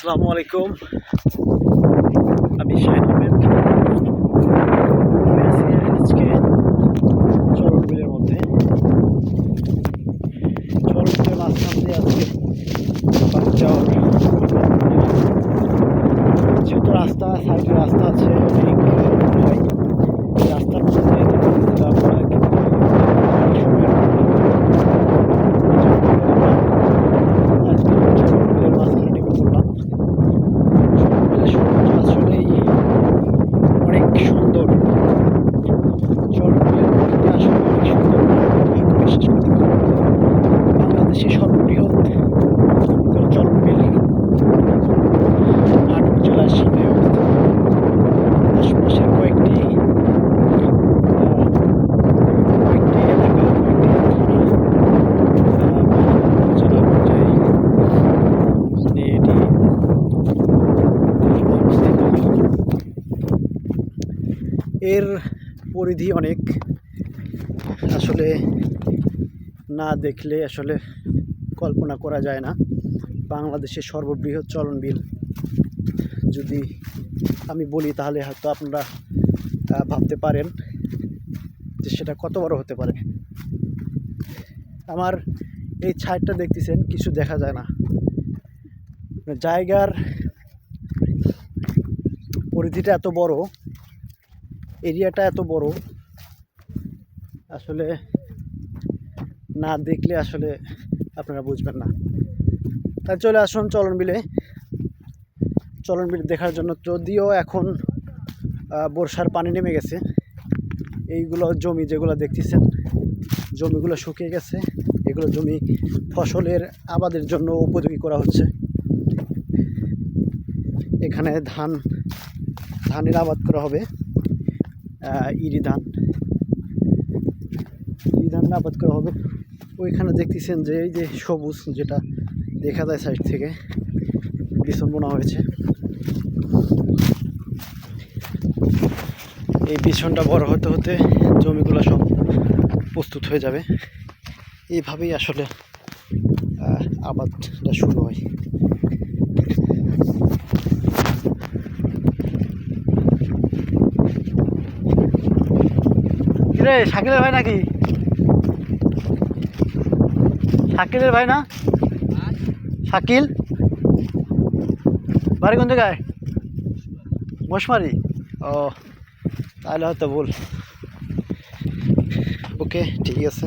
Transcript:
আসসালামু আলাইকুম। আমি শাহিন আহমেদ। আমি আছি আজকে চরণবিলের মধ্যে। চরণবিলের মাঝখান দিয়ে আজকে বাড়ি যাওয়ার যেহেতু রাস্তা সাইডে রাস্তা আছে অনেক হয় রাস্তার মধ্যে আজকে চরণবিলের মাঝখানে নেমে পড়লাম। আসলেই অনেক সুন্দর। চরণবিলের প্রকৃতি আসলে অনেক সুন্দর। বিশ্বাস করতে পারবেন বাংলাদেশের সর্ববৃহৎ চরণবিল নাটোর জেলার সীমায় অবস্থিত। আশপাশের কয়েকটি এলাকা কয়েকটি থানা জেলা পর্যায়ে নিয়ে এটি অবস্থিত। এর পরিধি অনেক, আসলে না দেখলে আসলে কল্পনা করা যায় না। বাংলাদেশের সর্ববৃহৎ চরণবিল যদি আমি বলি তাহলে হয়তো আপনারা ভাবতে পারেন যে সেটা কত বড় হতে পারে। আমার এই ছাইডটা দেখতেছেন, কিছু দেখা যায় না। জায়গার পরিধিটা এত বড়, এরিয়াটা এত বড়, আসলে না দেখলে আসলে আপনারা বুঝবেন না। তাই চলে আসুন চরণবিলে দেখার জন্য। যদিও এখন বর্ষার পানি নেমে গেছে, এইগুলো জমি যেগুলো দেখতেছেন জমিগুলো শুকিয়ে গেছে। এগুলো জমি ফসলের আবাদের জন্য উপযোগী করা হচ্ছে। এখানে ধানের আবাদ করা হবে, ইরি ধান আবাদ করা হবে। ওইখানে দেখতেছেন যে এই যে সবুজ যেটা দেখা যায় সাইড থেকে বিছন বোনা হয়েছে। এই বিছনটা বড় হতে হতে জমিগুলো সব প্রস্তুত হয়ে যাবে। এইভাবেই আসলে আবাদটা শুরু হয়। রে শাকিলের ভাই নাকি? শাকিলের ভাই না? শাকিল বাড়ি কোন জায়গায়? মোশমারি। ও তাহলে হয়তো ভুল। ওকে, ঠিক আছে।